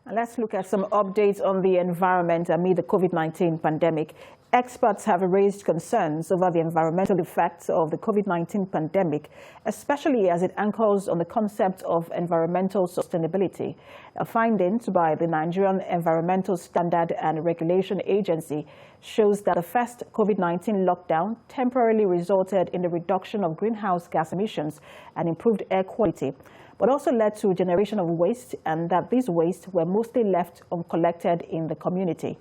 And let's look at some updates on the environment amid the COVID-19 pandemic. Experts have raised concerns over the environmental effects of the COVID-19 pandemic, especially as it anchors on the concept of environmental sustainability. Findings by the Nigerian Environmental Standard and Regulation Agency shows that the first COVID-19 lockdown temporarily resulted in the reduction of greenhouse gas emissions and improved air quality, but also led to generation of waste, and that these wastes were mostly left uncollected in the community.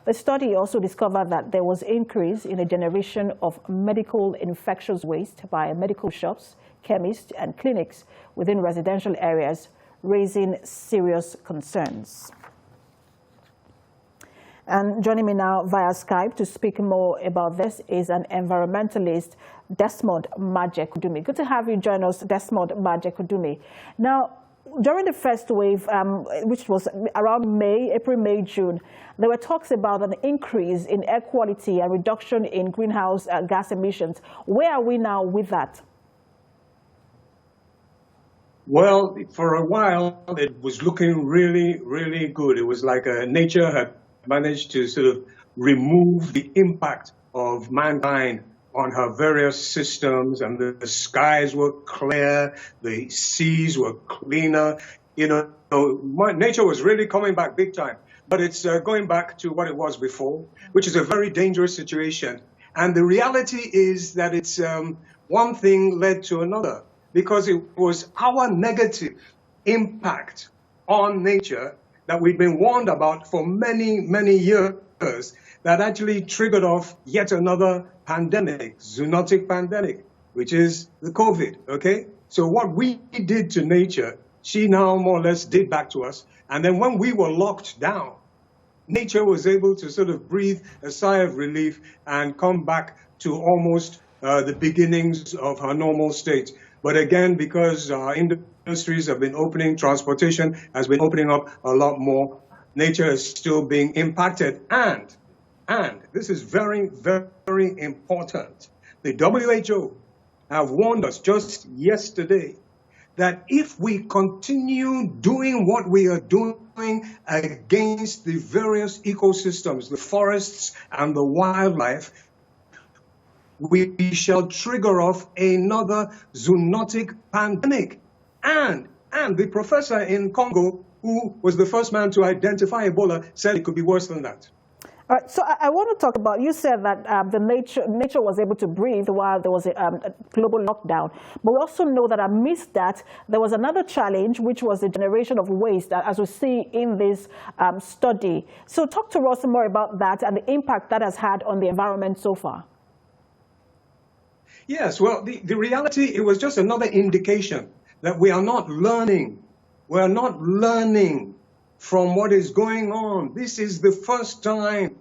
The study also discovered that there was increase in the generation of medical infectious waste by medical shops, chemists, and clinics within residential areas, raising serious concerns. And joining me now via Skype to speak more about this is an environmentalist, Desmond Majekodunmi. Good to have you join us, Desmond Majekodunmi. Now, during the first wave, which was around April, May, June, there were talks about an increase in air quality and reduction in greenhouse gas emissions. Where are we now with that? Well, for a while, it was looking really, really good. It was like nature had managed to sort of remove the impact of mankind on her various systems, and the skies were clear, the seas were cleaner. You know, nature was really coming back big time. But it's going back to what it was before, which is a very dangerous situation. And the reality is that it's one thing led to another, because it was our negative impact on nature that we've been warned about for many, many years that actually triggered off yet another pandemic, zoonotic pandemic, which is the COVID, okay? So what we did to nature, she now more or less did back to us. And then when we were locked down, nature was able to sort of breathe a sigh of relief and come back to almost the beginnings of her normal state. But again, because our industries have been opening, transportation has been opening up a lot more, nature is still being impacted. And this is very, very important. The WHO have warned us just yesterday that if we continue doing what we are doing against the various ecosystems, the forests and the wildlife, we shall trigger off another zoonotic pandemic. And the professor in Congo, who was the first man to identify Ebola, said it could be worse than that. All right, so I want to talk about, you said that the nature was able to breathe while there was a global lockdown. But we also know that amidst that, there was another challenge, which was the generation of waste, as we see in this study. So talk to us more about that and the impact that has had on the environment so far. Yes, well, the reality, it was just another indication that we are not learning. We are not learning from what is going on. This is the first time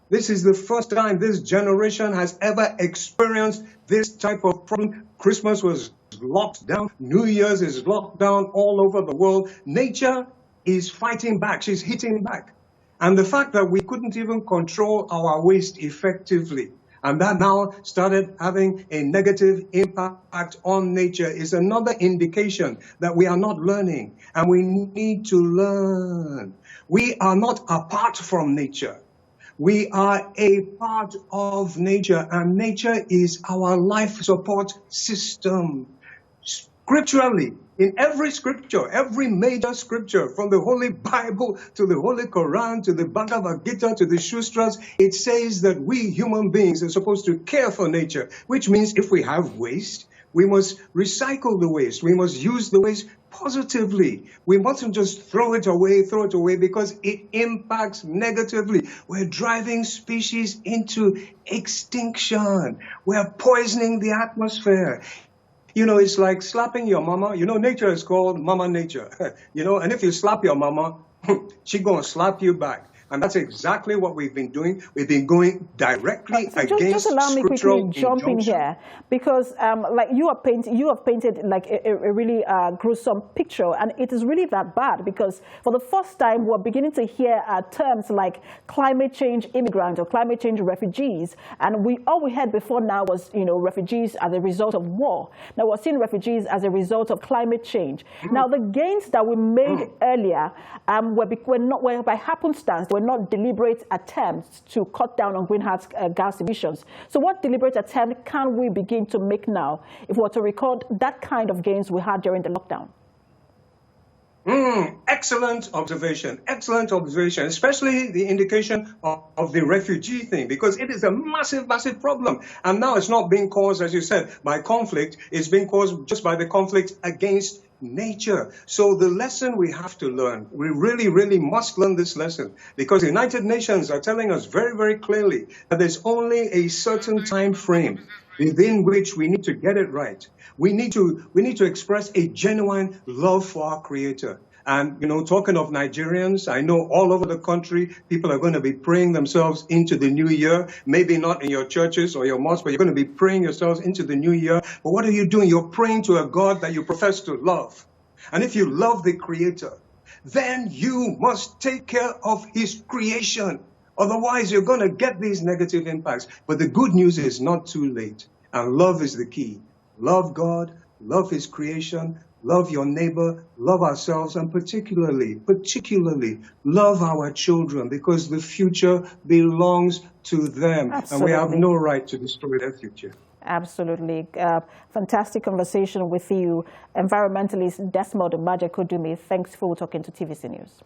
this generation has ever experienced this type of problem. Christmas was locked down. New Year's is locked down all over the world. Nature is fighting back. She's hitting back. And the fact that we couldn't even control our waste effectively, and that now started having a negative impact on nature, is another indication that we are not learning, and we need to learn. We are not apart from nature. We are a part of nature, and nature is our life support system. Scripturally, in every scripture, every major scripture, from the Holy Bible to the Holy Quran, to the Bhagavad Gita, to the Shastras, it says that we human beings are supposed to care for nature, which means if we have waste, we must recycle the waste. We must use the waste positively. We mustn't just throw it away because it impacts negatively. We're driving species into extinction. We're poisoning the atmosphere. You know, it's like slapping your mama. You know, nature is called mama nature. You know, and if you slap your mama, she gonna slap you back. And that's exactly what we've been doing. We've been going directly So against just allow me quickly scriptural jump in injunction. here, because like you have painted like a really gruesome picture, and it is really that bad, because for the first time we're beginning to hear terms like climate change immigrants or climate change refugees, and all we had before now was, you know, refugees as a result of war. Now we're seeing refugees as a result of climate change. Now the gains that we made earlier were by happenstance, were not deliberate attempts to cut down on greenhouse gas emissions. So what deliberate attempt can we begin to make now if we were to record that kind of gains we had during the lockdown? Excellent observation, especially the indication of the refugee thing, because it is a massive, massive problem. And now it's not being caused, as you said, by conflict. It's being caused just by the conflict against nature. So the lesson we have to learn, we really, really must learn this lesson, because the United Nations are telling us very, very clearly that there's only a certain time frame within which we need to get it right. We need to express a genuine love for our Creator. And, you know, talking of Nigerians, I know all over the country, people are going to be praying themselves into the new year. Maybe not in your churches or your mosques, but you're going to be praying yourselves into the new year. But what are you doing? You're praying to a God that you profess to love. And if you love the Creator, then you must take care of His creation. Otherwise, you're going to get these negative impacts. But the good news is not too late. And love is the key. Love God, love His creation, love your neighbor, love ourselves, and particularly love our children, because the future belongs to them. Absolutely. And we have no right to destroy their future. Absolutely. Fantastic conversation with you, environmentalist Desmond Majekodunmi. Thanks for talking to TVC News.